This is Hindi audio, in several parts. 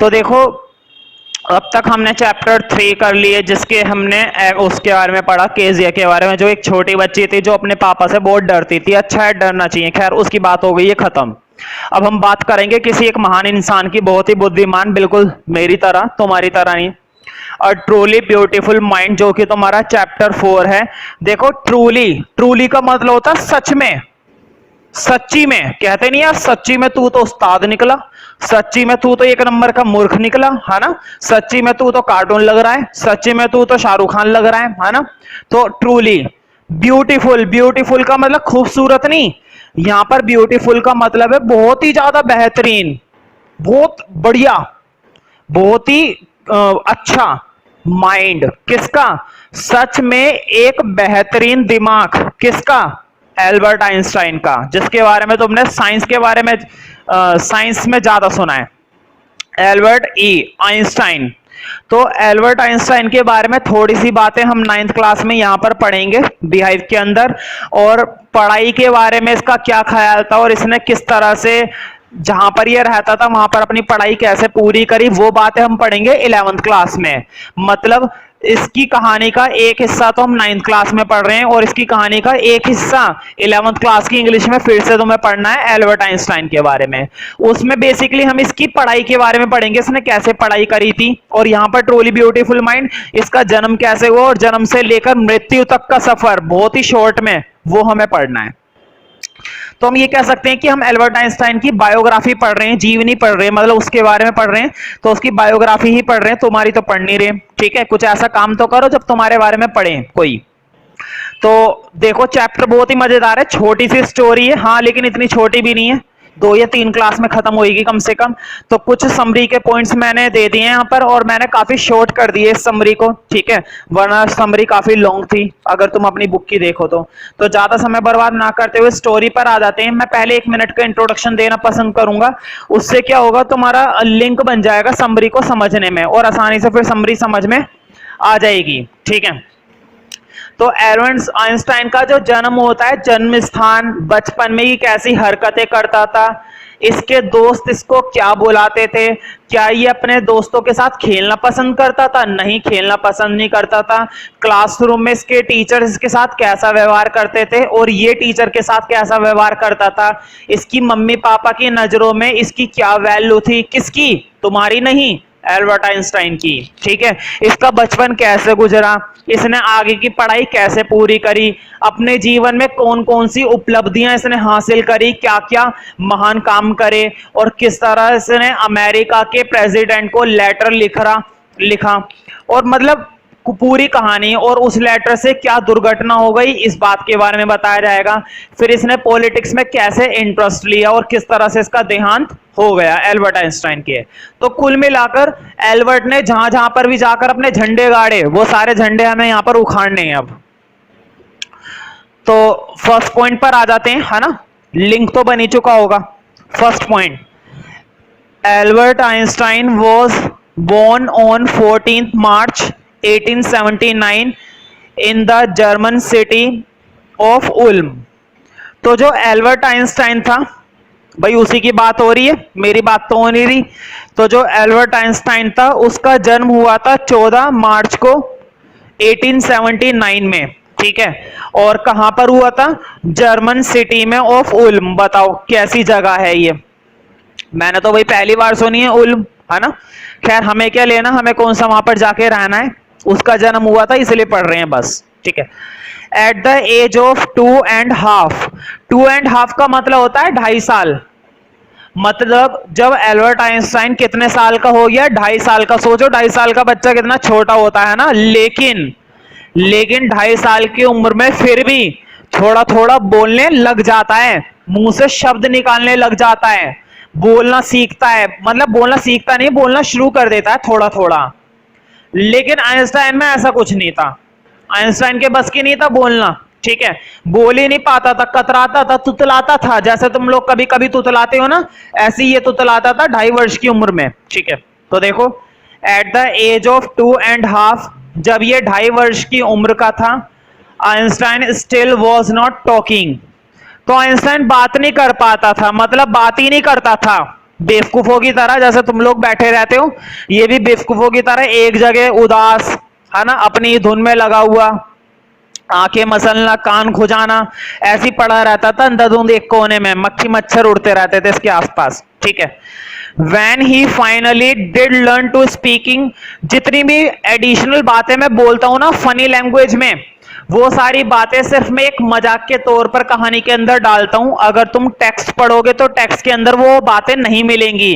तो देखो, अब तक हमने चैप्टर 3 कर लिए, जिसके हमने उसके बारे में पढ़ा, केजिया के बारे में, जो एक छोटी बच्ची थी जो अपने पापा से बहुत डरती थी। अच्छा है, डरना चाहिए। खैर, उसकी बात हो गई है खत्म। अब हम बात करेंगे किसी एक महान इंसान की, बहुत ही बुद्धिमान, बिल्कुल मेरी तरह, तुम्हारी तरह नहीं। और ट्रूली ब्यूटीफुल माइंड, जो कि तुम्हारा चैप्टर 4 है। देखो, ट्रूली, ट्रूली का मतलब होता है सच में, सच्ची में। कहते नहीं यार, सच्ची में तू तो उस्ताद निकला, सच्ची में तू तो एक नंबर का मूर्ख निकला, है ना। सच्ची में तू तो कार्टून लग रहा है, सच्ची में तू तो शाहरुख खान लग रहा है ना। तो ट्रूली ब्यूटीफुल, ब्यूटीफुल का मतलब खूबसूरत नहीं, यहां पर ब्यूटीफुल का मतलब है बहुत ही ज्यादा बेहतरीन, बहुत बढ़िया, बहुत ही अच्छा माइंड। किसका? सच में एक बेहतरीन दिमाग। किसका? एल्बर्ट आइंस्टाइन का, जिसके बारे में तुमने साइंस के बारे में, साइंस में ज्यादा सुना है, एल्बर्ट ई आइंस्टाइन। तो एल्बर्ट आइंस्टाइन के बारे में थोड़ी सी बातें हम 9th क्लास में यहां पर पढ़ेंगे, बिहाइव के अंदर। और पढ़ाई के बारे में इसका क्या ख्याल था, और इसने किस तरह से जहां पर ये रहता था वहां पर अपनी पढ़ाई कैसे पूरी करी, वो बातें हम पढ़ेंगे 11th क्लास में। मतलब इसकी कहानी का एक हिस्सा तो हम 9th क्लास में पढ़ रहे हैं, और इसकी कहानी का एक हिस्सा 11th क्लास की इंग्लिश में फिर से तुम्हें पढ़ना है, एल्बर्ट आइंस्टाइन के बारे में। उसमें बेसिकली हम इसकी पढ़ाई के बारे में पढ़ेंगे, इसने कैसे पढ़ाई करी थी, और यहाँ पर ट्रूली ब्यूटीफुल माइंड, इसका जन्म कैसे हुआ, और जन्म से लेकर मृत्यु तक का सफर बहुत ही शॉर्ट में, वो हमें पढ़ना है। तो हम ये कह सकते हैं कि हम एल्बर्ट आइंस्टाइन की बायोग्राफी पढ़ रहे हैं, जीवनी पढ़ रहे हैं, मतलब उसके बारे में पढ़ रहे हैं, तो उसकी बायोग्राफी ही पढ़ रहे हैं, तुम्हारी तो पढ़ नहीं रहे। ठीक है, कुछ ऐसा काम तो करो जब तुम्हारे बारे में पढ़े कोई। तो देखो, चैप्टर बहुत ही मजेदार है, छोटी सी स्टोरी है, हाँ, लेकिन इतनी छोटी भी नहीं है, 2 या 3 क्लास में खत्म होगी कम से कम। तो कुछ समरी के पॉइंट्स मैंने दे दिए यहाँ पर, और मैंने काफी शॉर्ट कर दिए इस समरी को, ठीक है, वरना समरी काफी लॉन्ग थी अगर तुम अपनी बुक की देखो तो ज्यादा समय बर्बाद ना करते हुए स्टोरी पर आ जाते हैं। मैं पहले 1 मिनट का इंट्रोडक्शन देना पसंद करूंगा, उससे क्या होगा, तुम्हारा लिंक बन जाएगा समरी को समझने में, और आसानी से फिर समरी समझ में आ जाएगी। ठीक है, तो एल्बर्ट आइंस्टाइन का जो जन्म होता है, जन्म स्थान, बचपन में ही कैसी हरकतें करता था, इसके दोस्त इसको क्या बुलाते थे, क्या ये अपने दोस्तों के साथ खेलना पसंद करता था? नहीं, खेलना पसंद नहीं करता था। क्लासरूम में इसके टीचर इसके साथ कैसा व्यवहार करते थे, और ये टीचर के साथ कैसा व्यवहार करता था? इसकी मम्मी पापा की नजरों में इसकी क्या वैल्यू थी? किसकी? तुम्हारी नहीं, एल्बर्ट आइंस्टाइन की। ठीक है, इसका बचपन कैसे गुजरा, इसने आगे की पढ़ाई कैसे पूरी करी, अपने जीवन में कौन कौन सी उपलब्धियां इसने हासिल करी, क्या क्या महान काम करे, और किस तरह इसने अमेरिका के प्रेसिडेंट को लेटर लिखा, और मतलब पूरी कहानी, और उस लेटर से क्या दुर्घटना हो गई, इस बात के बारे में बताया जाएगा। फिर इसने पॉलिटिक्स में कैसे इंटरेस्ट लिया, और किस तरह से इसका देहांत हो गया एल्बर्ट आइंस्टाइन के। तो कुल मिलाकर एल्बर्ट ने जहां जहां पर भी जाकर अपने झंडे गाड़े, वो सारे झंडे हमें यहां पर उखाड़ने हैं अब। तो फर्स्ट पॉइंट पर आ जाते हैं, है ना, लिंक तो बन ही चुका होगा। First point, Albert Einstein was born on 14th March 1879 in the German city of Ulm। तो जो एल्बर्ट आइंस्टाइन था, भाई उसी की बात हो रही है, मेरी बात तो हो नहीं रही। तो जो एल्बर्ट आइंस्टाइन था, उसका जन्म हुआ था 14 मार्च को 1879 में। ठीक है, और कहां पर हुआ था? जर्मन सिटी में ऑफ उल्म। बताओ कैसी जगह है ये, मैंने तो भाई पहली बार सुनी है उल्म, है ना। खैर, हमें क्या लेना, हमें कौन सा वहां पर जाके रहना है, उसका जन्म हुआ था इसलिए पढ़ रहे हैं बस। ठीक है, एट द एज ऑफ 2.5, 2.5 का मतलब होता है 2.5 साल। मतलब जब एल्बर्ट आइंस्टाइन कितने साल का हो गया? 2.5 साल का। सोचो 2.5 साल का बच्चा कितना छोटा होता है ना, लेकिन 2.5 साल की उम्र में फिर भी थोड़ा थोड़ा बोलने लग जाता है, मुंह से शब्द निकालने लग जाता है, बोलना सीखता है, मतलब बोलना सीखता नहीं, बोलना शुरू कर देता है थोड़ा थोड़ा। लेकिन आइंस्टाइन में ऐसा कुछ नहीं था, आइंस्टाइन के बस की नहीं था बोलना। ठीक है, बोल ही नहीं पाता था, कतराता था, तुतलाता था, जैसे तुम लोग कभी कभी तुतलाते हो ना, ऐसे ही ये तुतलाता था 2.5 वर्ष की उम्र में। ठीक है, तो देखो, एट द एज ऑफ 2.5, जब ये 2.5 वर्ष की उम्र का था, Einstein still was not talking. तो आइंस्टाइन बात नहीं कर पाता था, मतलब बात ही नहीं करता था। बेवकूफों की तरह, जैसे तुम लोग बैठे रहते हो, ये भी बेवकूफों की तरह एक जगह उदास, है ना, अपनी धुन में लगा हुआ, आंखें मसलना, कान खुजाना, ऐसी पड़ा रहता था अंधाधुंध एक कोने में, मक्खी मच्छर उड़ते रहते थे इसके आसपास, ठीक है। When he finally did learn to speaking, जितनी भी एडिशनल बातें मैं बोलता हूं ना फनी लैंग्वेज में, वो सारी बातें सिर्फ मैं एक मजाक के तौर पर कहानी के अंदर डालता हूं। अगर तुम टेक्स्ट पढ़ोगे तो टेक्स्ट के अंदर वो बातें नहीं मिलेंगी।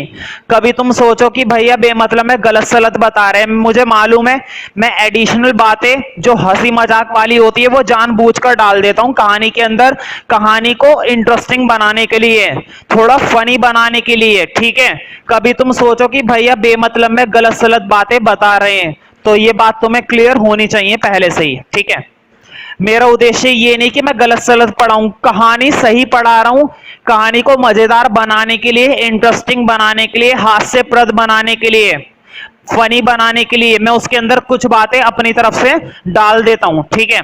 कभी तुम सोचो कि भैया बेमतलब में गलत सलत बता रहे हैं, मुझे मालूम है, मैं एडिशनल बातें जो हंसी मजाक वाली होती है वो जानबूझकर डाल देता हूं कहानी के अंदर, कहानी को इंटरेस्टिंग बनाने के लिए, थोड़ा फनी बनाने के लिए, ठीक है। कभी तुम सोचो कि भैया बेमतलब में गलत सलत बातें बता रहे हैं, तो ये बात तुम्हें क्लियर होनी चाहिए पहले से ही, ठीक है। मेरा उद्देश्य ये नहीं कि मैं गलत सलत पढ़ाऊं, कहानी सही पढ़ा रहा हूं, कहानी को मजेदार बनाने के लिए, इंटरेस्टिंग बनाने के लिए, हास्यप्रद बनाने के लिए, फनी बनाने के लिए मैं उसके अंदर कुछ बातें अपनी तरफ से डाल देता हूं, ठीक है,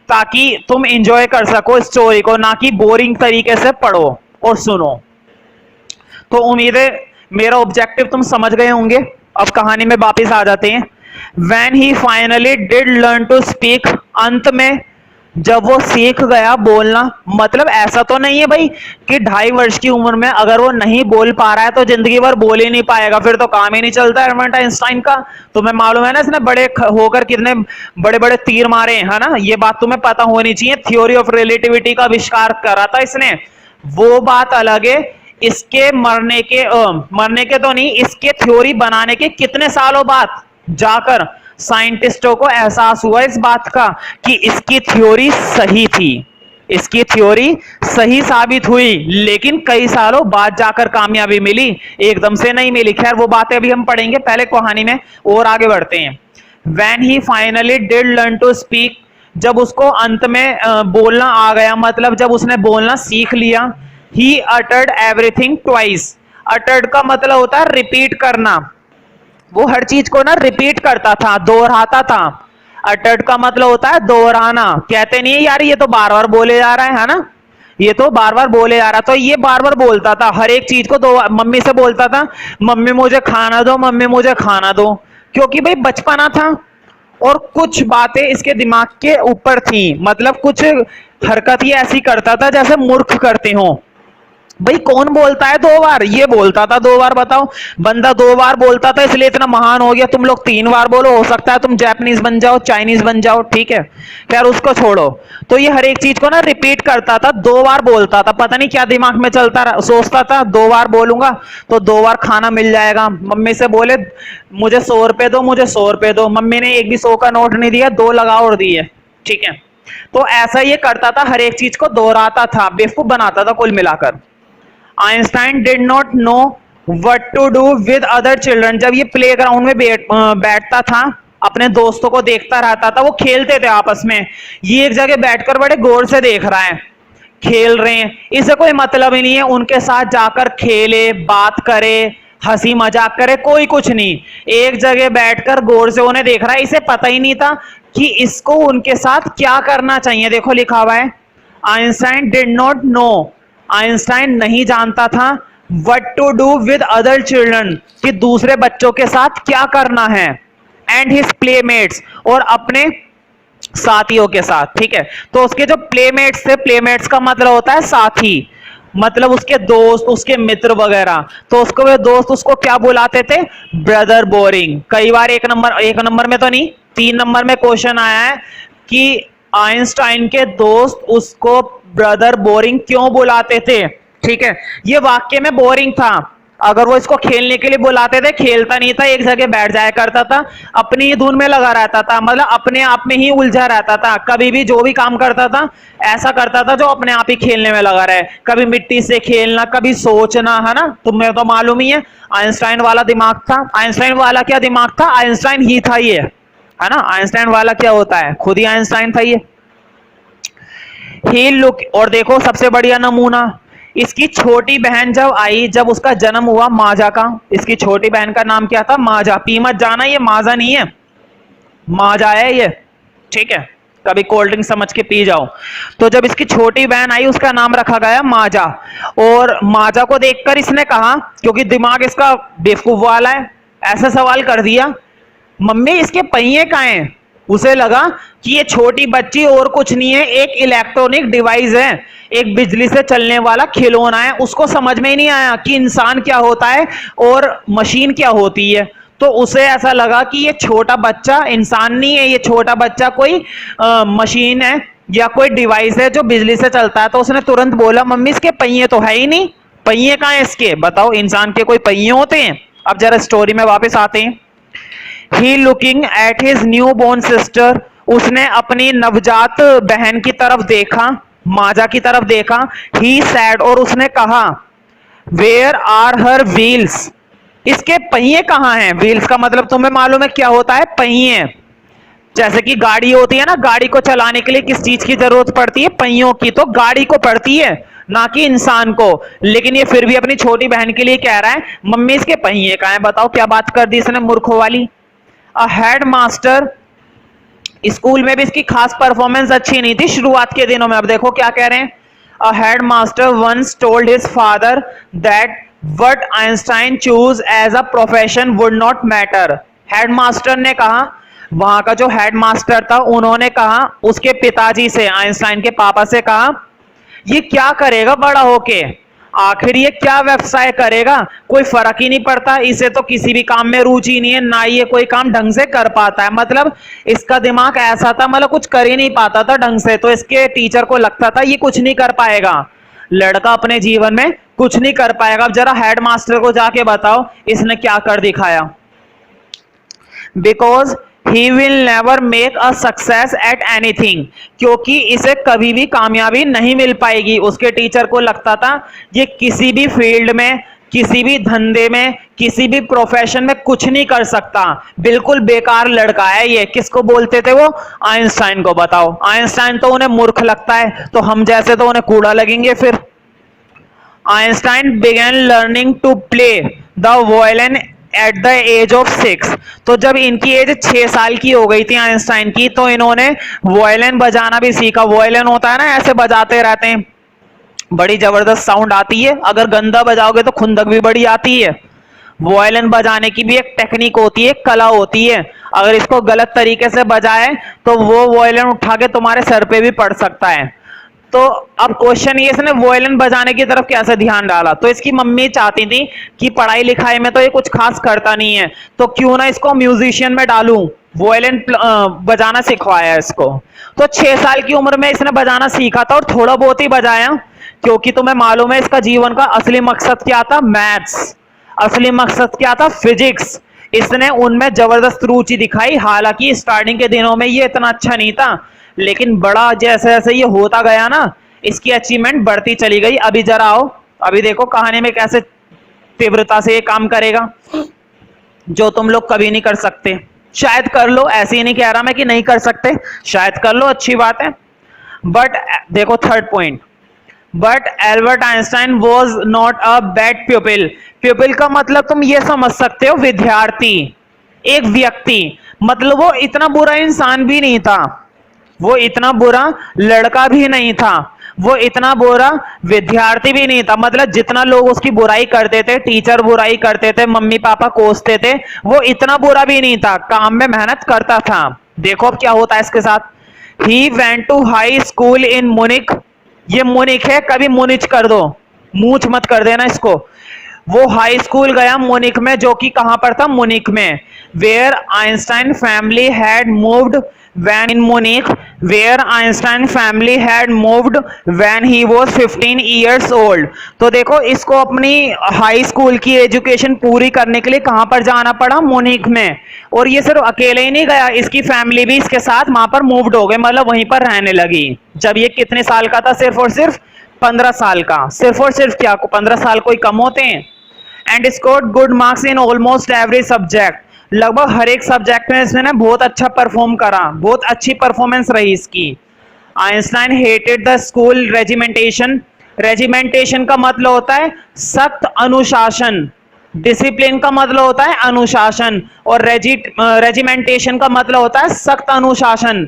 ताकि तुम एंजॉय कर सको स्टोरी को, ना कि बोरिंग तरीके से पढ़ो और सुनो। तो उम्मीद है मेरा ऑब्जेक्टिव तुम समझ गए होंगे। अब कहानी में वापस आ जाते हैं। When he finally did learn to speak, अंत में जब वो सीख गया बोलना, मतलब ऐसा तो नहीं है भाई कि 2.5 वर्ष की उम्र में अगर वो नहीं बोल पा रहा है तो जिंदगी भर बोल ही नहीं पाएगा, फिर तो काम ही नहीं चलता एल्बर्ट आइंस्टाइन का। तुम्हें मालूम है ना इसने बड़े होकर कितने बड़े बड़े तीर मारे हैं, है ना, ये बात तुम्हें पता होनी चाहिए। थ्योरी ऑफ रिलेटिविटी का आविष्कार करा था इसने, वो बात अलग है। इसके मरने के तो नहीं, इसके थ्योरी बनाने के कितने सालों बाद जाकर साइंटिस्टों को एहसास हुआ इस बात का कि इसकी थ्योरी सही थी, इसकी थ्योरी सही साबित हुई, लेकिन कई सालों बाद जाकर कामयाबी मिली, एकदम से नहीं मिली। खैर वो बातें अभी हम पढ़ेंगे, पहले कहानी में और आगे बढ़ते हैं। When he finally did learn to speak, जब उसको अंत में बोलना आ गया, मतलब जब उसने बोलना सीख लिया, he uttered everything twice। uttered का मतलब होता है रिपीट करना, वो हर चीज को ना रिपीट करता था, दोहराता था। अटर्ड का मतलब होता है दोहराना, कहते नहीं है यार ये तो बार बार बोले जा रहा है ना, ये तो बार बार बोले जा रहा, तो ये बार बार बोलता था हर एक चीज को। दो मम्मी से बोलता था, मम्मी मुझे खाना दो, मम्मी मुझे खाना दो, क्योंकि भाई बचपना था और कुछ बातें इसके दिमाग के ऊपर थी, मतलब कुछ हरकत ये ऐसी करता था जैसे मूर्ख करते हो। भाई कौन बोलता है 2 बार, ये बोलता था 2 बार, बताओ। बंदा 2 बार बोलता था इसलिए इतना महान हो गया, तुम लोग 3 बार बोलो, हो सकता है तुम जापानीज बन जाओ, चाइनीज बन जाओ, ठीक है। खैर उसको छोड़ो। तो ये हर एक चीज को ना रिपीट करता था, 2 बार बोलता था, पता नहीं क्या दिमाग में चलता रहा, सोचता था 2 बार बोलूंगा तो 2 बार खाना मिल जाएगा। मम्मी से बोले मुझे 100 रुपए दो, मुझे 100 रुपए दो, मम्मी ने एक भी 100 का नोट नहीं दिया, 2 लगा और दिए, ठीक है। तो ऐसा ये करता था, हर एक चीज को दोहराता था, बेवकूफ बनाता था कुल मिलाकर। Einstein did not know what to do with other children, जब ये प्लेग्राउंड में बैठता था, अपने दोस्तों को देखता रहता था, वो खेलते थे आपस में, ये एक जगह बैठकर बड़े गौर से देख रहा है, खेल रहे हैं, इसे कोई मतलब ही नहीं है, उनके साथ जाकर खेले, बात करे, हंसी मजाक करे, कोई कुछ नहीं, एक जगह बैठकर गौर से उन्हें देख रहा है। इसे पता ही नहीं था कि इसको उनके साथ क्या करना चाहिए। देखो लिखा हुआ है, Einstein did not know, Einstein नहीं जानता था what to do with other children, कि दूसरे बच्चों के साथ क्या करना है, एंड हिज प्लेमेट्स, और अपने साथियों के साथ, ठीक है। तो उसके जो प्लेमेट्स थे, प्लेमेट्स का मतलब होता है साथी, मतलब उसके दोस्त, उसके मित्र वगैरह, तो उसको वे दोस्त उसको क्या बुलाते थे, ब्रदर बोरिंग। कई बार एक नंबर में तो नहीं, 3 नंबर में क्वेश्चन आया है कि आइंस्टाइन के दोस्त उसको ब्रदर बोरिंग क्यों बुलाते थे, ठीक है। ये वाक्य में बोरिंग था, अगर वो इसको खेलने के लिए बुलाते थे खेलता नहीं था, एक जगह बैठ जाया करता था, अपनी ही धुन में लगा रहता था, मतलब अपने आप में ही उलझा रहता था, कभी भी जो भी काम करता था ऐसा करता था जो अपने आप ही खेलने में लगा रहे, कभी मिट्टी से खेलना, कभी सोचना, है ना, तुम्हें तो मालूम ही है आइंस्टाइन वाला दिमाग था। आइंस्टाइन वाला क्या दिमाग था, आइंस्टाइन ही था ये, है ना, आइंस्टाइन वाला क्या होता है, खुद ही आइंस्टाइन था ये। ही लुक, और देखो सबसे बढ़िया नमूना, इसकी छोटी बहन जब आई, जब उसका जन्म हुआ माजा का, इसकी छोटी बहन का नाम क्या था, माजा, पी मत जाना, ये माजा नहीं है, माजा है ये, ठीक है। कभी कोल्ड ड्रिंक समझ के पी जाओ। तो जब इसकी छोटी बहन आई उसका नाम रखा गया माजा, और माजा को देखकर इसने कहा, क्योंकि दिमाग इसका बेवकूफ वाला है, ऐसा सवाल कर दिया, मम्मी इसके पहिए कहाँ हैं? उसे लगा कि ये छोटी बच्ची और कुछ नहीं है, एक इलेक्ट्रॉनिक डिवाइस है, एक बिजली से चलने वाला खिलौना है। उसको समझ में ही नहीं आया कि इंसान क्या होता है और मशीन क्या होती है। तो उसे ऐसा लगा कि ये छोटा बच्चा इंसान नहीं है, ये छोटा बच्चा कोई मशीन है या कोई डिवाइस है जो बिजली से चलता है। तो उसने तुरंत बोला, मम्मी इसके पहिए तो है ही नहीं, पहिए कहाँ है इसके? बताओ, इंसान के कोई पहिए होते हैं? अब जरा स्टोरी में वापस आते हैं। He looking at his newborn sister, उसने अपनी नवजात बहन की तरफ देखा, माजा की तरफ देखा। ही सैड, और उसने कहा, वेयर आर हर व्हील्स, इसके पहिए कहाँ हैं? व्हील्स का मतलब तुम्हें मालूम है क्या होता है? पहिए। जैसे कि गाड़ी होती है ना, गाड़ी को चलाने के लिए किस चीज की जरूरत पड़ती है? पहियों की। तो गाड़ी को पड़ती है, ना कि इंसान को। लेकिन ये फिर भी अपनी छोटी बहन के लिए कह रहा है, मम्मी इसके पहिए कहाँ हैं? बताओ क्या बात कर दी इसने मूर्खों वाली। अ हेड मास्टर, स्कूल में भी इसकी खास परफॉर्मेंस अच्छी नहीं थी शुरुआत के दिनों में। अब देखो क्या कह रहे हैं। A headmaster once told his father that what Einstein choose as a profession would not matter. Headmaster ने कहा, वहां का जो हेड मास्टर था उन्होंने कहा उसके पिताजी से, आइंस्टाइन के पापा से कहा, ये क्या करेगा बड़ा होके? आखिर ये क्या व्यवसाय करेगा? कोई फर्क ही नहीं पड़ता, इसे तो किसी भी काम में रुचि नहीं है, ना ये कोई काम ढंग से कर पाता है। मतलब इसका दिमाग ऐसा था, मतलब कुछ कर ही नहीं पाता था ढंग से। तो इसके टीचर को लगता था ये कुछ नहीं कर पाएगा, लड़का अपने जीवन में कुछ नहीं कर पाएगा। अब जरा हेड मास्टर को जाके बताओ इसने क्या कर दिखाया। Because he will never make a success at anything, क्योंकि इसे कभी भी कामयाबी नहीं मिल पाएगी। उसके टीचर को लगता था ये किसी भी फील्ड में, किसी भी धंधे में, किसी भी प्रोफेशन में कुछ नहीं कर सकता, बिल्कुल बेकार लड़का है ये। किसको बोलते थे वो? आइंस्टाइन को। बताओ, आइंस्टाइन तो उन्हें मूर्ख लगता है, तो हम जैसे तो उन्हें कूड़ा लगेंगे फिर। Einstein began learning to play the violin at the age of 6। तो जब इनकी एज 6 साल की हो गई थी आइंस्टाइन की, तो इन्होंने वायलिन बजाना भी सीखा। वायलिन होता है ना, ऐसे बजाते रहते हैं, बड़ी जबरदस्त साउंड आती है। अगर गंदा बजाओगे तो खुंदक भी बड़ी आती है। वायलिन बजाने की भी एक टेक्निक होती है, एक कला होती है। अगर इसको गलत तरीके से बजाए तो वो वायलिन उठा के तुम्हारे सर पे भी पड़ सकता है। तो अब क्वेश्चन ये, इसने वायलिन बजाने की तरफ कैसे ध्यान डाला? तो इसकी मम्मी चाहती थी कि पढ़ाई लिखाई में तो ये कुछ खास करता नहीं है, तो क्यों ना इसको म्यूजिशियन में डालूं, वायलिन बजाना सिखवाया इसको। तो 6 साल की उम्र में इसने बजाना सीखा था और थोड़ा बहुत ही बजाया, क्योंकि तुम्हें मालूम है इसका जीवन का असली मकसद क्या था? मैथ्स। असली मकसद क्या था? फिजिक्स। इसने उनमें जबरदस्त रुचि दिखाई। हालांकि स्टार्टिंग के दिनों में ये इतना अच्छा नहीं था, लेकिन बड़ा जैसे जैसे ये होता गया ना, इसकी अचीवमेंट बढ़ती चली गई। अभी जरा आओ, अभी देखो कहानी में कैसे तीव्रता से ये काम करेगा जो तुम लोग कभी नहीं कर सकते। शायद कर लो, ऐसे ही नहीं कह रहा मैं कि नहीं कर सकते, शायद कर लो, अच्छी बात है। बट देखो third point, but Albert Einstein was not a bad प्यूपिल। प्यूपिल का मतलब तुम ये समझ सकते हो, विद्यार्थी, एक व्यक्ति। मतलब वो इतना बुरा इंसान भी नहीं था, वो इतना बुरा लड़का भी नहीं था, वो इतना बुरा विद्यार्थी भी नहीं था। मतलब जितना लोग उसकी बुराई करते थे, टीचर बुराई करते थे, मम्मी पापा कोसते थे, वो इतना बुरा भी नहीं था, काम में मेहनत करता था। देखो अब क्या होता है इसके साथ। He went to high school in Munich, ये मुनिक है, कभी मुनिच कर दो, मूछ मत कर देना इसको। वो हाई स्कूल गया मुनिक में, जो कि कहां पर था? मुनिक में। Where Einstein family had moved when in Munich, where Einstein family had moved when he was 15 years old। तो देखो इसको अपनी हाई स्कूल की एजुकेशन पूरी करने के लिए कहां पर जाना पड़ा? मुनिक में। और ये सिर्फ अकेले ही नहीं गया, इसकी फैमिली भी इसके साथ वहां पर मूव्ड हो गए, मतलब वहीं पर रहने लगी। जब ये कितने साल का था? सिर्फ और सिर्फ 15 साल का। सिर्फ और सिर्फ क्या, 15 साल कोई कम होते हैं? And scored good marks in almost every subject, लगभग हर एक सब्जेक्ट में इसने ना बहुत अच्छा परफॉर्म करा, बहुत अच्छी परफॉर्मेंस रही इसकी। Einstein hated the school regimentation. Regimentation का मतलब होता है सख्त अनुशासन, डिसिप्लिन का मतलब होता है अनुशासन, और रेजिमेंटेशन का मतलब होता है सख्त अनुशासन।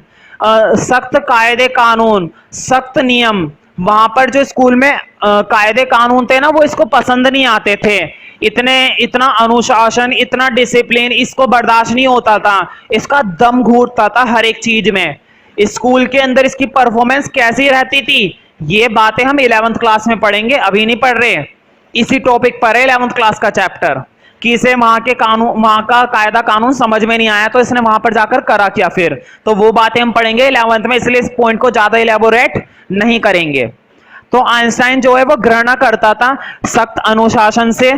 सख्त कायदे कानून, सख्त नियम, वहां पर जो स्कूल में कायदे कानून थे ना वो इसको पसंद नहीं आते थे। इतना अनुशासन, इतना डिसिप्लिन इसको बर्दाश्त नहीं होता था। इसका दम घूटता था हर एक चीज में। स्कूल के अंदर इसकी परफॉर्मेंस कैसी रहती थी, ये बातें हम 11th क्लास में पढ़ेंगे, अभी नहीं पढ़ रहे। इसी टॉपिक पर है 11th क्लास का चैप्टर कि इसे वहां के कानून, वहां का कायदा कानून समझ में नहीं आया तो इसने वहां पर जाकर करा क्या फिर, तो वो बातें हम पढ़ेंगे 11th में, इसलिए इस पॉइंट को ज्यादा इलेबोरेट नहीं करेंगे। तो आइंस्टाइन जो है वो घृणा करता था सख्त अनुशासन से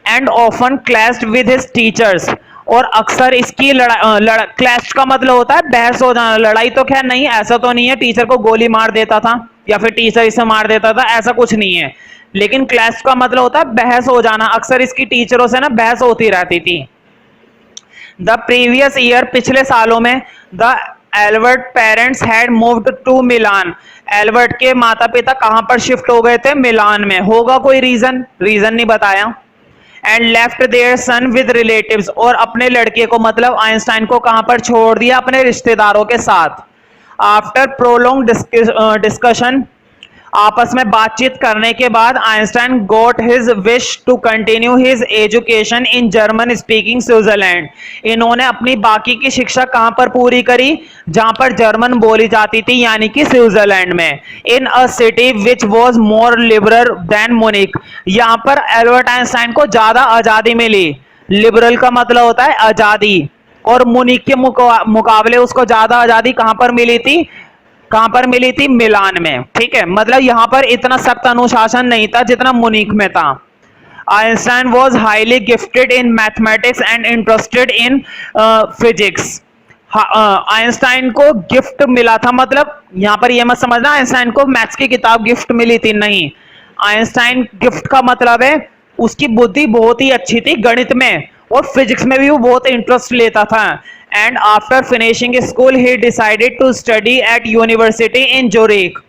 and often clashed with his teachers, और अक्सर इसकी क्लैश का मतलब होता है बहस हो जाना। लड़ाई तो खैर नहीं, ऐसा तो नहीं है टीचर को गोली मार देता था या फिर टीचर इसे मार देता था, ऐसा कुछ नहीं है। लेकिन क्लैश का मतलब होता है बहस हो जाना। अक्सर इसकी टीचरों से ना बहस होती रहती थी। द प्रीवियस ईयर, पिछले सालों में, the Albert parents had moved to Milan, Albert के माता पिता कहां पर शिफ्ट हो गए थे, मिलान में। होगा कोई रीजन नहीं बताया। And left their son with relatives, और अपने लड़के को मतलब आइंस्टाइन को कहां पर छोड़ दिया, अपने रिश्तेदारों के साथ। आफ्टर प्रोलॉन्ग डिस्कशन, आपस में बातचीत करने के बाद, Einstein got his wish to continue his education in German speaking Switzerland. इन्होंने अपनी बाकी की शिक्षा कहां पर पूरी करी, जहां पर जर्मन बोली जाती थी, यानी कि स्विट्जरलैंड में। In a city which was more liberal than Munich, यहां पर एल्बर्ट आइंस्टाइन को ज्यादा आजादी मिली। लिबरल का मतलब होता है आजादी, और मुनिक के मुकाबले उसको ज्यादा आजादी कहां पर मिली थी, मिलान में। ठीक है, मतलब यहां पर इतना सख्त अनुशासन नहीं था जितना मुनीक में था। Einstein was highly gifted in mathematics and interested in physics. Einstein को गिफ्ट मिला था, मतलब यहां पर यह मत समझना आइंस्टाइन को मैथ्स की किताब गिफ्ट मिली थी, नहीं। आइंस्टाइन गिफ्ट का मतलब है उसकी बुद्धि बहुत ही अच्छी थी गणित में, और फिजिक्स में भी वो बहुत इंटरेस्ट लेता था। And after finishing school he decided to study at university in Zurich,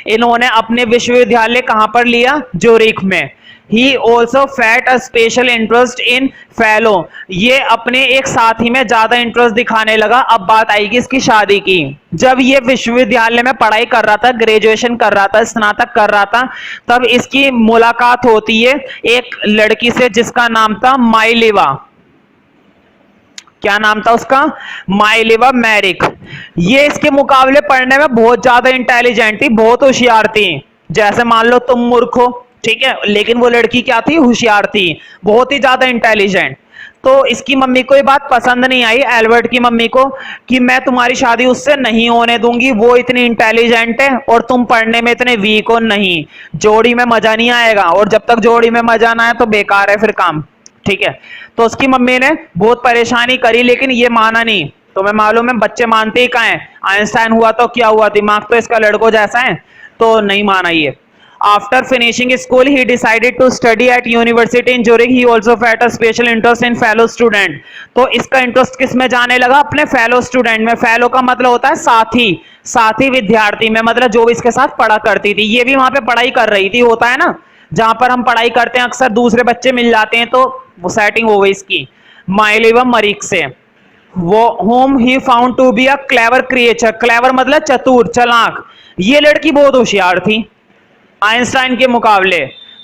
इन्होंने अपने विश्वविद्यालय कहां पर लिया, जोरिक में। He also felt a special interest in fellow, ये अपने एक साथी में ज्यादा इंटरेस्ट दिखाने लगा। अब बात आएगी इसकी शादी की। जब ये विश्वविद्यालय में पढ़ाई कर रहा था, ग्रेजुएशन कर रहा था, स्नातक कर रहा था, तब इसकी मुलाकात होती है एक लड़की से जिसका नाम था माइलिवा। क्या नाम था उसका, माइलिवा मैरिक। ये इसके मुकाबले पढ़ने में बहुत ज्यादा इंटेलिजेंट थी, बहुत होशियार थी। जैसे मान लो तुम मूर्ख हो, ठीक है, लेकिन वो लड़की क्या थी, होशियार थी, बहुत ही ज्यादा इंटेलिजेंट। तो इसकी मम्मी को ये बात पसंद नहीं आई, एल्बर्ट की मम्मी को, कि मैं तुम्हारी शादी उससे नहीं होने दूंगी, वो इतनी इंटेलिजेंट है और तुम पढ़ने में इतने वीक हो, नहीं, जोड़ी में मजा नहीं आएगा, और जब तक जोड़ी में मजा ना आए तो बेकार है फिर काम। ठीक है, तो उसकी मम्मी ने बहुत परेशानी करी, लेकिन ये माना नहीं। तुम्हें मालूम है बच्चे मानते ही कहाँ हैं, आइंस्टाइन हुआ तो क्या हुआ, दिमाग तो इसका लड़कों जैसा है, तो नहीं माना ये। After finishing school, he decided to study at university in Zurich. He also felt a special interest in fellow student. तो इसका इंटरेस्ट किस में जाने लगा, अपने फेलो स्टूडेंट में। फेलो का मतलब होता है साथी, साथी विद्यार्थी में, मतलब जो इसके साथ पढ़ा करती थी। ये भी वहां पे पढ़ाई कर रही थी, होता है ना जहां पर हम पढ़ाई करते हैं अक्सर दूसरे बच्चे मिल जाते हैं, तो वो सेटिंग हो गई इसकी माइलिवा मरिक से। वो whom he found to be a clever creature, clever मतलब चतुर, चालाक। ये लड़की बहुत होशियार थी आइंस्टाइन के मुकाबले।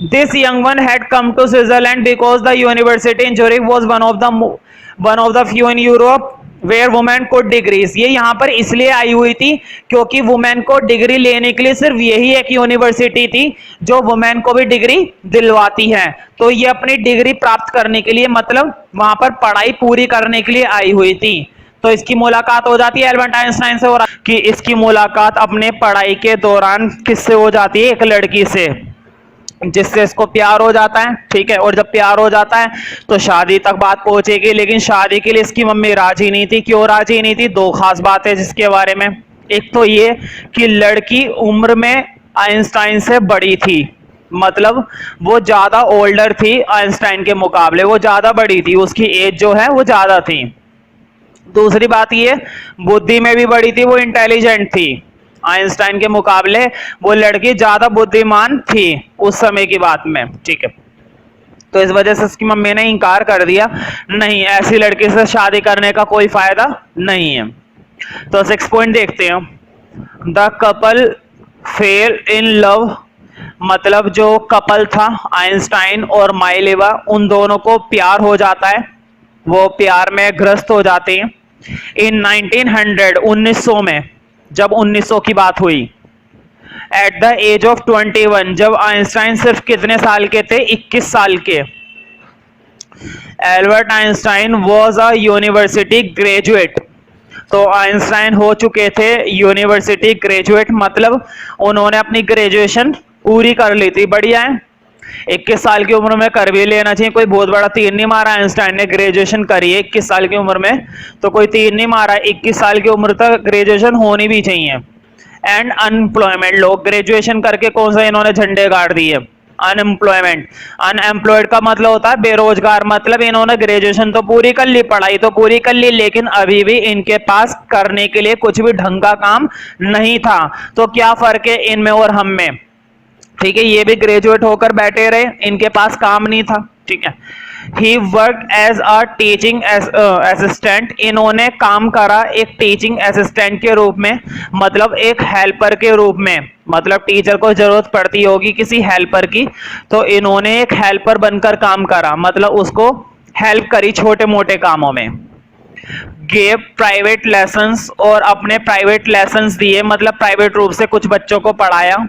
This young one had come to Switzerland because the university in Zurich was one of the few in Europe where women को डिग्रीज। ये यहाँ पर इसलिए आई हुई थी क्योंकि वुमेन को डिग्री लेने के लिए सिर्फ यही एक यूनिवर्सिटी थी जो वुमेन को भी डिग्री दिलवाती है। तो ये अपनी डिग्री प्राप्त करने के लिए, मतलब वहां पर पढ़ाई पूरी करने के लिए आई हुई थी। तो इसकी मुलाकात हो जाती है एल्बर्ट आइंस्टाइन से, और कि इसकी मुलाकात अपने पढ़ाई के दौरान किससे हो जाती है, एक लड़की से, जिससे इसको प्यार हो जाता है। ठीक है, और जब प्यार हो जाता है तो शादी तक बात पहुंचेगी, लेकिन शादी के लिए इसकी मम्मी राजी नहीं थी। क्यों राजी नहीं थी, दो खास बातें जिसके बारे में। एक तो ये कि लड़की उम्र में आइंस्टाइन से बड़ी थी, मतलब वो ज्यादा ओल्डर थी आइंस्टाइन के मुकाबले, वो ज्यादा बड़ी थी, उसकी एज जो है वो ज्यादा थी। दूसरी बात ये, बुद्धि में भी बड़ी थी, वो इंटेलिजेंट थी आइंस्टाइन के मुकाबले, वो लड़की ज्यादा बुद्धिमान थी उस समय की बात में। ठीक है, तो इस वजह से उसकी मम्मी ने इनकार कर दिया, नहीं ऐसी लड़की से शादी करने का कोई फायदा नहीं है। तो 6 पॉइंट देखते हैं। The couple fail in love, मतलब जो कपल था आइंस्टाइन और माइलेवा, उन दोनों को प्यार हो जाता है, वो प्यार में ग्रस्त हो जाते हैं। इन 1900 1900 में, जब 1900 की बात हुई, एट द एज ऑफ 21, जब आइंस्टाइन सिर्फ कितने साल के थे? 21 साल के। Albert Einstein was a university graduate, तो आइंस्टाइन हो चुके थे यूनिवर्सिटी ग्रेजुएट, मतलब उन्होंने अपनी ग्रेजुएशन पूरी कर ली थी। बढ़िया है, 21 साल की उम्र में कर भी लेना चाहिए, कोई बहुत बड़ा तीर नहीं मारा। आइंस्टाइन ने ग्रेजुएशन करी है 21 साल की उम्र में, तो कोई तीर नहीं मारा। 21 साल की उम्र तक ग्रेजुएशन होनी भी चाहिए। एंड अनएम्प्लॉयमेंट, लोग ग्रेजुएशन करके कौन सा इन्होंने झंडे गाड़ दिए? अनएम्प्लॉयमेंट। अनएम्प्लॉयड का मतलब होता है बेरोजगार, मतलब इन्होंने ग्रेजुएशन तो पूरी कर ली, पढ़ाई तो पूरी कर ली, लेकिन अभी भी इनके पास करने के लिए कुछ भी ढंग का काम नहीं था। तो क्या फर्क है इनमें और हम में? ठीक है, ये भी ग्रेजुएट होकर बैठे रहे, इनके पास काम नहीं था। ठीक है, he work as a teaching assistant, इन्होंने काम करा एक टीचिंग असिस्टेंट के रूप में, मतलब एक हेल्पर के रूप में। मतलब टीचर को जरूरत पड़ती होगी किसी हेल्पर की, तो इन्होंने एक हेल्पर बनकर काम करा, मतलब उसको हेल्प करी छोटे मोटे कामों में। गेव प्राइवेट लेसन्स, और अपने प्राइवेट लेसन्स दिए, मतलब प्राइवेट रूप से कुछ बच्चों को पढ़ाया।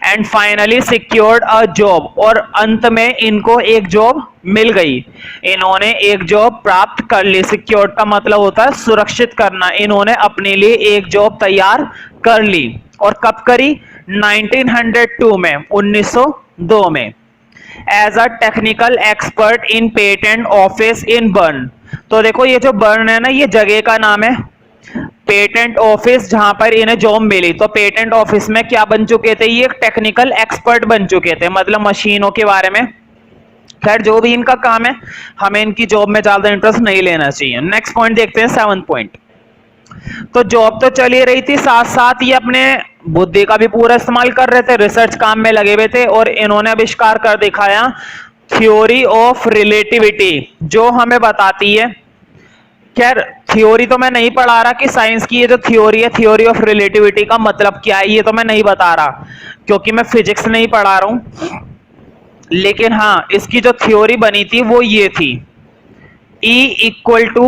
And finally secured a job, और अंत में इनको एक जॉब मिल गई, इन्होंने एक जॉब प्राप्त कर ली। सिक्योर्ड का मतलब होता है सुरक्षित करना, इन्होंने अपने लिए एक जॉब तैयार कर ली। और कब करी? 1902 में, 1902 में। As a technical expert in patent office in Bern, तो देखो ये जो बर्न है ना, ये जगह का नाम है। पेटेंट ऑफिस जहां पर इन्हें जॉब मिली, तो पेटेंट ऑफिस में क्या बन चुके थे? ये एक टेक्निकल एक्सपर्ट बन चुके थे, मतलब मशीनों के बारे में। खैर जो भी इनका काम है, हमें इनकी जॉब में ज्यादा इंटरेस्ट नहीं लेना चाहिए। नेक्स्ट पॉइंट देखते हैं, 7th पॉइंट। तो जॉब तो चली रही थी, साथ साथ ये अपने बुद्धि का भी पूरा इस्तेमाल कर रहे थे, रिसर्च काम में लगे हुए थे, और इन्होंने आविष्कार कर दिखाया थ्योरी ऑफ रिलेटिविटी, जो हमें बताती है। खैर थ्योरी तो मैं नहीं पढ़ा रहा कि साइंस की ये जो थ्योरी है, थ्योरी ऑफ रिलेटिविटी का मतलब क्या है, ये तो मैं नहीं बता रहा, क्योंकि मैं फिजिक्स नहीं पढ़ा रहा हूं। लेकिन हाँ, इसकी जो थ्योरी बनी थी वो ये थी, E equal to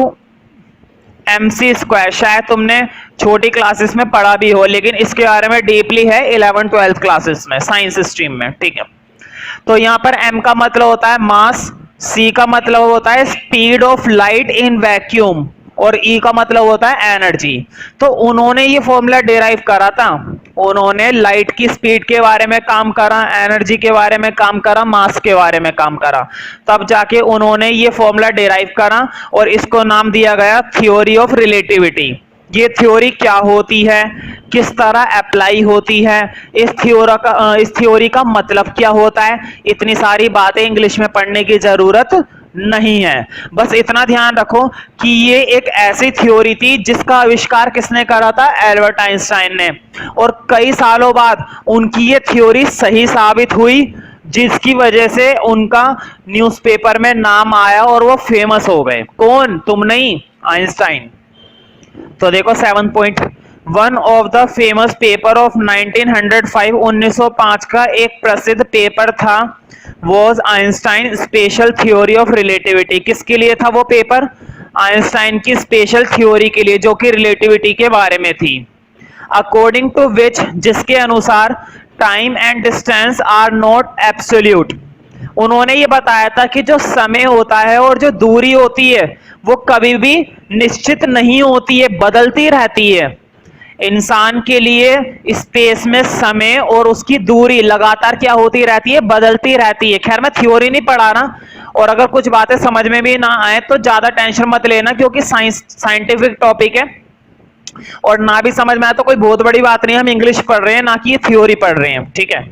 MC square. शायद तुमने छोटी क्लासेस में पढ़ा भी हो, लेकिन इसके बारे में डीपली है 11th 12th क्लासेस में, साइंस स्ट्रीम में। ठीक है, तो यहाँ पर M का मतलब होता है मास, C का मतलब होता है speed of light in vacuum, और E का मतलब होता है एनर्जी। तो उन्होंने ये फॉर्मूला डिराइव करा था, उन्होंने लाइट की स्पीड के बारे में काम करा, एनर्जी के बारे में काम करा, मास के बारे में काम करा, तब जाके उन्होंने ये फॉर्मूला डिराइव करा, और इसको नाम दिया गया थ्योरी ऑफ रिलेटिविटी। ये थ्योरी क्या होती है, किस तरह अप्लाई होती है, इस थ्योरी का मतलब क्या होता है, इतनी सारी बातें इंग्लिश में पढ़ने की जरूरत नहीं है। बस इतना ध्यान रखो कि ये एक ऐसी थ्योरी थी जिसका आविष्कार किसने करा था? एल्बर्ट आइंस्टाइन ने। और कई सालों बाद उनकी ये थ्योरी सही साबित हुई, जिसकी वजह से उनका न्यूज़पेपर में नाम आया और वो फेमस हो गए। कौन? तुम नहीं, आइंस्टाइन। तो देखो 7th point, one of the famous paper of 1905, 1905 का एक प्रसिद्ध पेपर था, was Einstein special theory of relativity. किसके लिए था वो पेपर? आइंस्टाइन की स्पेशल थ्योरी के लिए, जो कि रिलेटिविटी के बारे में थी। अकॉर्डिंग टू विच, जिसके अनुसार time and distance are not absolute, उन्होंने ये बताया था कि जो समय होता है और जो दूरी होती है वो कभी भी निश्चित नहीं होती है, बदलती रहती है। इंसान के लिए स्पेस में समय और उसकी दूरी लगातार क्या होती रहती है? बदलती रहती है। खैर मैं थ्योरी नहीं पढ़ा रहा, और अगर कुछ बातें समझ में भी ना आए तो ज्यादा टेंशन मत लेना, क्योंकि साइंटिफिक टॉपिक है, और ना भी समझ में आए तो कोई बहुत बड़ी बात नहीं है, हम इंग्लिश पढ़ रहे हैं ना कि ये थ्योरी पढ़ रहे हैं। ठीक है,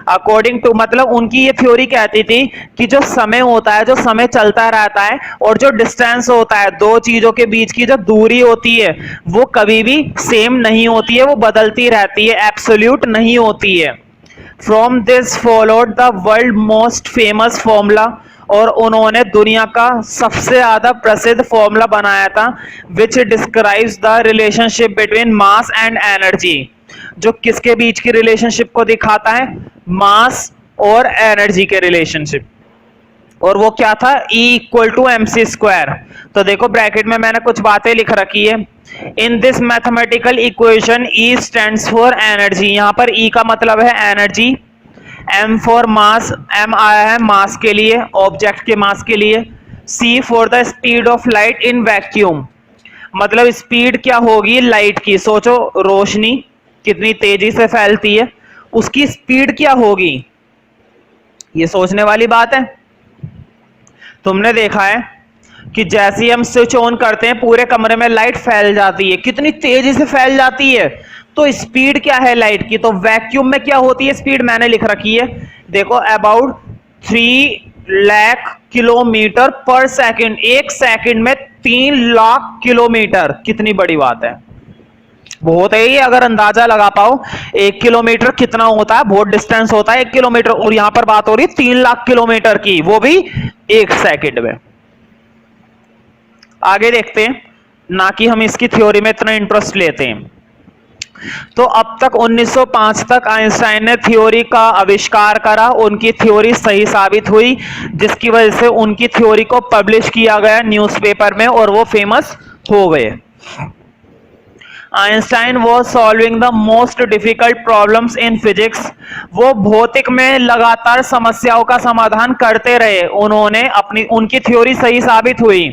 अकॉर्डिंग टू मतलब उनकी ये थ्योरी कहती थी कि जो समय होता है, जो समय चलता रहता है, और जो डिस्टेंस होता है, दो चीजों के बीच की जो दूरी होती है, वो कभी भी सेम नहीं होती है, वो बदलती रहती है, एब्सोल्यूट नहीं होती है। From this followed the world most famous formula, और उन्होंने दुनिया का सबसे ज्यादा प्रसिद्ध फॉर्मूला बनाया था, which describes the relationship between mass and energy. जो किसके बीच की रिलेशनशिप को दिखाता है, मास और एनर्जी के रिलेशनशिप, और वो क्या था, E equal to mc square. तो देखो ब्रैकेट में मैंने कुछ बातें लिख रखी है। In this mathematical equation E stands for energy, यहां पर E का मतलब है energy, M for mass, M आया है मास के लिए, ऑब्जेक्ट के मास के लिए, C for the speed of light in vacuum, मतलब स्पीड क्या होगी लाइट की, सोचो रोशनी कितनी तेजी से फैलती है, उसकी स्पीड क्या होगी, ये सोचने वाली बात है। तुमने देखा है कि जैसे ही हम स्विच ऑन करते हैं पूरे कमरे में लाइट फैल जाती है, कितनी तेजी से फैल जाती है, तो स्पीड क्या है लाइट की, तो वैक्यूम में क्या होती है स्पीड, मैंने लिख रखी है, देखो अबाउट 3 लाख किलोमीटर पर सेकंड, एक सेकंड में 3 लाख किलोमीटर, कितनी बड़ी बात है, बहुत है ये, अगर अंदाजा लगा पाओ 1 किलोमीटर कितना होता है, बहुत डिस्टेंस होता है 1 किलोमीटर, और यहां पर बात हो रही है 3 लाख किलोमीटर की, वो भी एक सेकंड में। आगे देखते हैं, ना कि हम इसकी थ्योरी में इतना इंटरेस्ट लेते हैं। तो अब तक 1905 तक आइंस्टाइन ने थ्योरी का आविष्कार करा, उनकी थ्योरी सही साबित हुई, जिसकी वजह से उनकी थ्योरी को पब्लिश किया गया न्यूज़पेपर में और वो फेमस हो गए। Einstein was solving the most difficult problems in physics, वो भौतिक में लगातार समस्याओं का समाधान करते रहे, उन्होंने उनकी थ्योरी सही साबित हुई,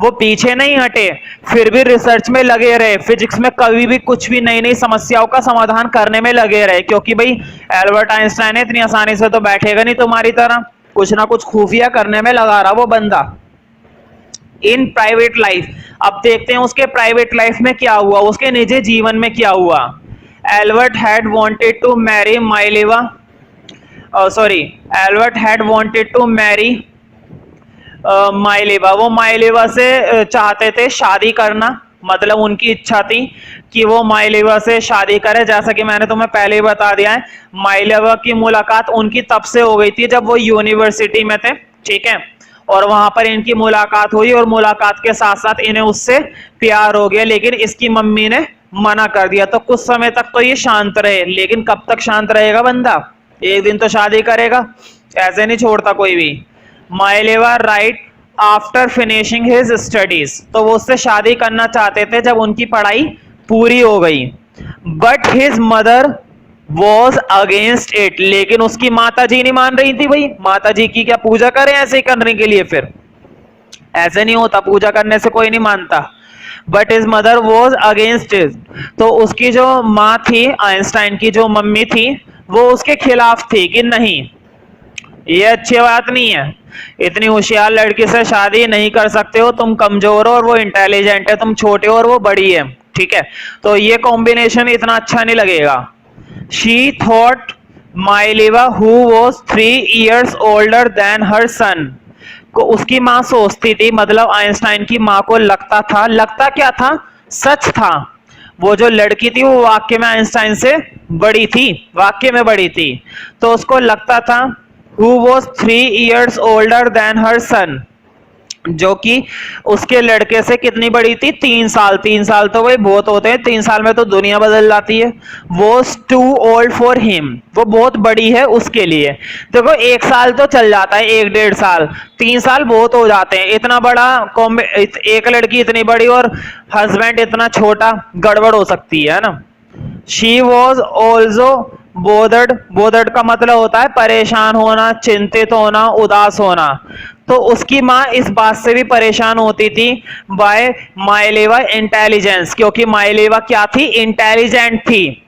वो पीछे नहीं हटे, फिर भी रिसर्च में लगे रहे, फिजिक्स में कभी भी कुछ भी नई नई समस्याओं का समाधान करने में लगे रहे, क्योंकि भाई एल्बर्ट आइंस्टाइन इतनी आसानी से तो बैठेगा नहीं तुम्हारी तरह, कुछ ना कुछ खुफिया करने में लगा रहा वो बंदा। इन प्राइवेट लाइफ, अब देखते हैं उसके प्राइवेट लाइफ में क्या हुआ, उसके निजी जीवन में क्या हुआ। Albert had wanted to marry Mileva, Albert had wanted to marry Mileva, वो माइलेवा से चाहते थे शादी करना, मतलब उनकी इच्छा थी कि वो माइलेवा से शादी करे, जैसा कि मैंने तुम्हें पहले ही बता दिया है, माइलेवा की मुलाकात उनकी तब से हो गई थी जब वो यूनिवर्सिटी में थे, ठीक है, और वहां पर इनकी मुलाकात हुई और मुलाकात के साथ साथ इन्हें उससे प्यार हो गया, लेकिन इसकी मम्मी ने मना कर दिया। तो कुछ समय तक तो ये शांत रहे, लेकिन कब तक शांत रहेगा बंदा, एक दिन तो शादी करेगा, ऐसे नहीं छोड़ता कोई भी। Mileva right after finishing his studies, तो वो उससे शादी करना चाहते थे जब उनकी पढ़ाई पूरी हो गई, but his mother was against it, लेकिन उसकी माता जी नहीं मान रही थी, भाई माता जी की क्या पूजा करें ऐसे ही करने के लिए, फिर ऐसे नहीं होता, पूजा करने से कोई नहीं मानता। But his mother was against it, तो उसकी जो माँ थी, आइंस्टाइन की जो मम्मी थी, वो उसके खिलाफ थी कि नहीं ये अच्छी बात नहीं है, इतनी होशियार लड़की से शादी नहीं कर सकते हो, तुम कमजोर हो और वो इंटेलिजेंट है, तुम छोटे हो और वो बड़ी है, ठीक है, तो ये कॉम्बिनेशन इतना अच्छा नहीं लगेगा। She thought Maileva, who was 3 years older than her son, को उसकी माँ सोचती थी, मतलब आइंस्टाइन की माँ को लगता था, लगता क्या था, सच था, वो जो लड़की थी वो वाकई में आइंस्टाइन से बड़ी थी, वाकई में बड़ी थी, तो उसको लगता था who was 3 years older than her son, जो कि उसके लड़के से कितनी बड़ी थी, 3 साल, 3 साल तो भाई बहुत होते हैं, 3 साल में तो दुनिया बदल जाती है। was too old for him, वो बहुत बड़ी है उसके लिए। देखो 1 साल तो चल जाता है, 1-1.5 साल, 3 साल बहुत हो जाते हैं, इतना बड़ा एक लड़की इतनी बड़ी और हस्बैंड इतना छोटा, गड़बड़ हो सकती है ना। She was also bothered, bothered का मतलब होता है परेशान होना, चिंतित होना, उदास होना, तो उसकी माँ इस बात से भी परेशान होती थी बाय माइलेवा इंटेलिजेंस, क्योंकि माइलेवा क्या थी, इंटेलिजेंट थी,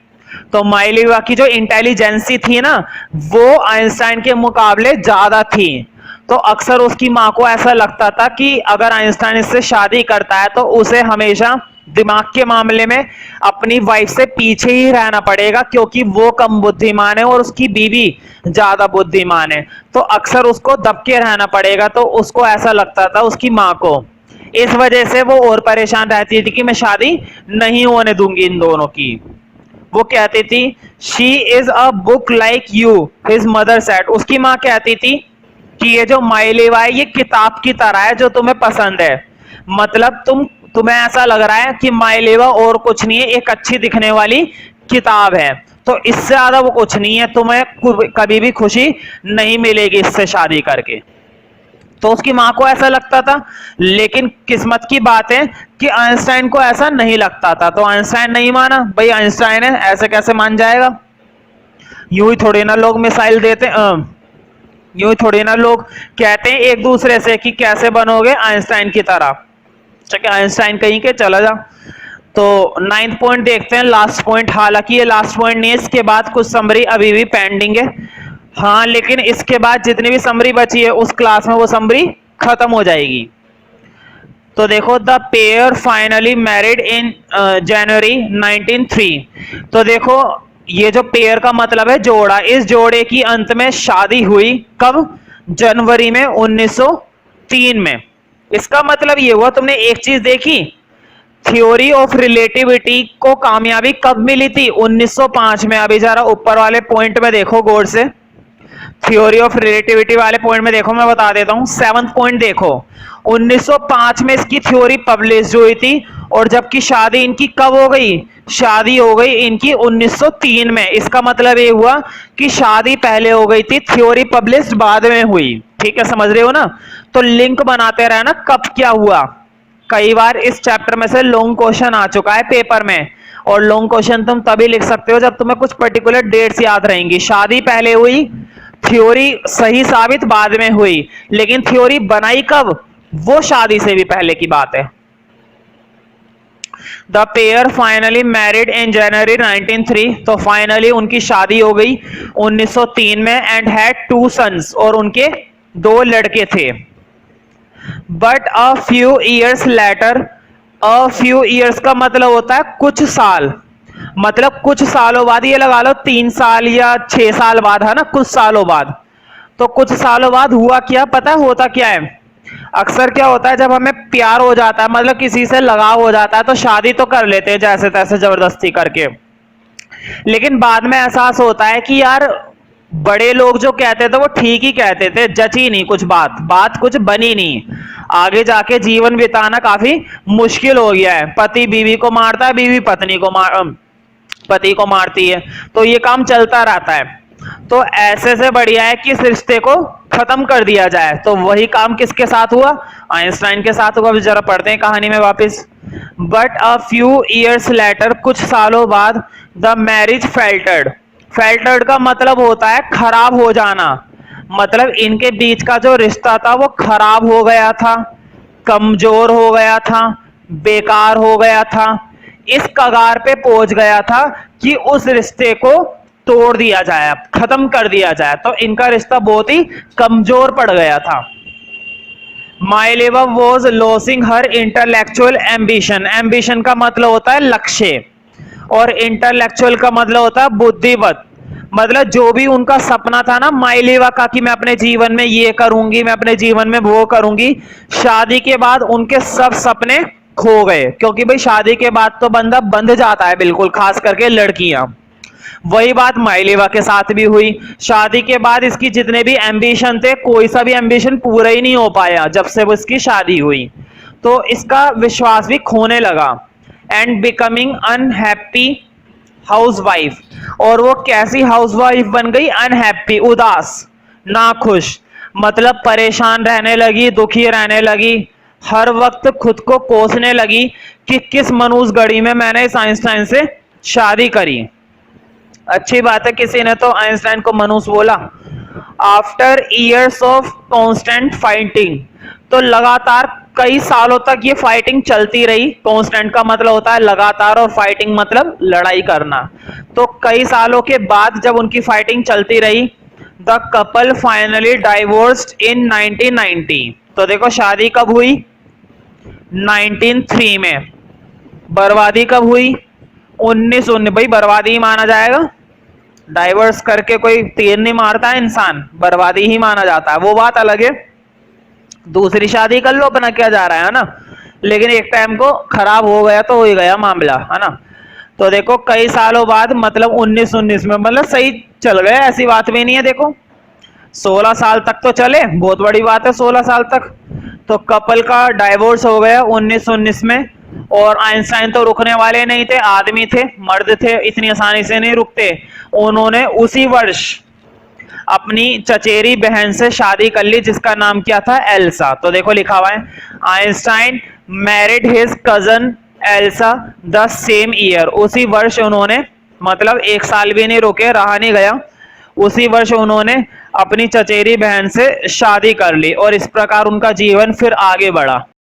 तो माइलेवा की जो इंटेलिजेंसी थी ना वो आइंस्टाइन के मुकाबले ज्यादा थी, तो अक्सर उसकी माँ को ऐसा लगता था कि अगर आइंस्टाइन इससे शादी करता है तो उसे हमेशा दिमाग के मामले में अपनी वाइफ से पीछे ही रहना पड़ेगा, क्योंकि वो कम बुद्धिमान है और उसकी बीवी ज्यादा बुद्धिमान है, तो अक्सर उसको दबके रहना पड़ेगा, तो उसको ऐसा लगता था उसकी माँ को, इस वजह से वो और परेशान रहती थी कि मैं शादी नहीं होने दूंगी इन दोनों की। वो कहती थी she is a book like you, his mother said, उसकी माँ कहती थी कि ये जो माइलेवा है ये किताब की तरह है जो तुम्हें पसंद है, मतलब तुम्हें ऐसा लग रहा है कि माइलेवा और कुछ नहीं है, एक अच्छी दिखने वाली किताब है। तो इससे ज्यादा वो कुछ नहीं है, तुम्हें कभी भी खुशी नहीं मिलेगी इससे शादी करके। तो उसकी मां को ऐसा लगता था, लेकिन किस्मत की बात है कि आइंस्टाइन को ऐसा नहीं लगता था। तो आइंस्टाइन नहीं माना, भाई आइंस्टाइन है, ऐसे कैसे मान जाएगा। यूं ही थोड़ी ना लोग मिसाइल देते, यूं ही थोड़ी ना लोग कहते हैं एक दूसरे से कि कैसे बनोगे आइंस्टाइन की तरह। ठीक है, आइंस्टाइन कहीं के चला जा। तो 9th पॉइंट देखते हैं, लास्ट पॉइंट। हालांकि ये लास्ट पॉइंट नहीं है, इसके बाद कुछ समरी अभी भी पेंडिंग है। हाँ, लेकिन इसके बाद जितनी भी समरी बची है उस क्लास में वो समरी खत्म हो जाएगी। तो देखो, the pair finally married in January 1903। तो देखो, ये जो पेयर का मतलब है जोड़ा, इस जोड़े की अंत में शादी हुई कब? जनवरी में 1903 में। इसका मतलब ये हुआ, तुमने एक चीज देखी, थ्योरी ऑफ रिलेटिविटी को कामयाबी कब मिली थी? 1905 में। अभी जरा ऊपर वाले पॉइंट में देखो गौर से, थ्योरी ऑफ रिलेटिविटी वाले पॉइंट में देखो, मैं बता देता हूं। 7th पॉइंट देखो, 1905 में इसकी थ्योरी पब्लिश हुई थी, और जबकि शादी इनकी कब हो गई? शादी हो गई इनकी 1903 में। इसका मतलब ये हुआ कि शादी पहले हो गई थी, थ्योरी पब्लिश बाद में हुई। ठीक है, समझ रहे हो ना। तो लिंक बनाते रहना कब क्या हुआ। कई बार इस चैप्टर में से लॉन्ग क्वेश्चन आ चुका है पेपर में, और लॉन्ग क्वेश्चन तुम तभी लिख सकते हो जब तुम्हें कुछ पर्टिकुलर डेट्स याद रहेंगी। शादी पहले हुई, थ्योरी सही साबित बाद में हुई, लेकिन थ्योरी बनाई कब? वो शादी से भी पहले की बात है। The pair finally married in January 1903। तो फाइनली उनकी शादी हो गई 1903 में, एंड हैड 2 सन्स, और उनके 2 लड़के थे। But a few years later, a few years का मतलब होता है कुछ साल, मतलब कुछ सालों बाद, ये लगा लो 3 साल या 6 साल बाद, है ना, कुछ सालों बाद। तो कुछ सालों बाद हुआ क्या, पता होता क्या है? अक्सर क्या होता है, जब हमें प्यार हो जाता है, मतलब किसी से लगाव हो जाता है, तो शादी तो कर लेते हैं जैसे तैसे जबरदस्ती करके। लेकिन बाद में एहसास होता है कि यार बड़े लोग जो कहते थे वो ठीक ही कहते थे, जची नहीं कुछ बात कुछ बनी नहीं। आगे जाके जीवन बिताना काफी मुश्किल हो गया है। पति बीवी को मारता है, बीवी पति को मारती है, तो ये काम चलता रहता है। तो ऐसे से बढ़िया है कि इस रिश्ते को खत्म कर दिया जाए। तो वही काम किसके साथ हुआ? आइंस्टाइन के साथ हुआ। अभी जरा पढ़ते हैं कहानी में वापस। But a few years later, कुछ सालों बाद, द मैरिज फेल्टर्ड। फेल्टर्ड का मतलब होता है खराब हो जाना, मतलब इनके बीच का जो रिश्ता था वो खराब हो गया था, कमजोर हो गया था, बेकार हो गया था, इस कगार पे पहुंच गया था कि उस रिश्ते को तोड़ दिया जाए, खत्म कर दिया जाए। तो इनका रिश्ता बहुत ही कमजोर पड़ गया था। Mileva was losing her intellectual ambition. Ambition का मतलब होता है लक्ष्य, और इंटेलेक्चुअल का मतलब होता है बुद्धिवत। मतलब जो भी उनका सपना था ना माइलेवा का, कि मैं अपने जीवन में ये करूंगी, मैं अपने जीवन में वो करूंगी, शादी के बाद उनके सब सपने खो गए। क्योंकि भाई शादी के बाद तो बंदा बंध जाता है बिल्कुल, खास करके लड़कियां। वही बात माइलेवा के साथ भी हुई। शादी के बाद इसकी जितने भी एम्बिशन थे, कोई सा भी एम्बिशन पूरा ही नहीं हो पाया जब से वो इसकी शादी हुई। तो इसका विश्वास भी खोने लगा। एंड बिकमिंग अनहैप्पी हाउसवाइफ, और वो कैसी हाउसवाइफ बन गई? अनहैप्पी, उदास, नाखुश, मतलब परेशान रहने लगी, दुखी रहने लगी, हर वक्त खुद को कोसने लगी कि किस मनूस घड़ी में मैंने इस आइंस्टाइन से शादी करी। अच्छी बात है, किसी ने तो आइंस्टाइन को मनूस बोला। After years of constant fighting, तो लगातार कई सालों तक ये फाइटिंग चलती रही। कॉन्स्टेंट का मतलब होता है लगातार, और फाइटिंग मतलब लड़ाई करना। तो कई सालों के बाद जब उनकी फाइटिंग चलती रही, द कपल फाइनली डाइवोर्स्ड इन 1990। तो देखो शादी कब हुई? 1903 में। बर्बादी कब हुई? 1919। भाई बर्बादी ही माना जाएगा, डाइवर्स करके कोई तीर नहीं मारता है इंसान, बर्बादी ही माना जाता है। वो बात अलग है, दूसरी शादी कर लो, अपना क्या जा रहा है ना। लेकिन एक टाइम को खराब हो गया तो हो ही गया मामला, है ना। तो देखो कई सालों बाद, मतलब 1919 में, मतलब सही चल गए, ऐसी बात भी नहीं है। देखो 16 साल तक तो चले, बहुत बड़ी बात है 16 साल तक। तो कपल का डाइवोर्स हो गया 1919 में, और आइंस्टाइन तो रुकने वाले नहीं थे, आदमी थे, मर्द थे, इतनी आसानी से नहीं रुकते। उन्होंने उसी वर्ष अपनी चचेरी बहन से शादी कर ली जिसका नाम क्या था, एल्सा। तो देखो लिखा हुआ है Einstein married his cousin Elsa the same year. उसी वर्ष उन्होंने, मतलब एक साल भी नहीं रुके, रहा नहीं गया, उसी वर्ष उन्होंने अपनी चचेरी बहन से शादी कर ली और इस प्रकार उनका जीवन फिर आगे बढ़ा।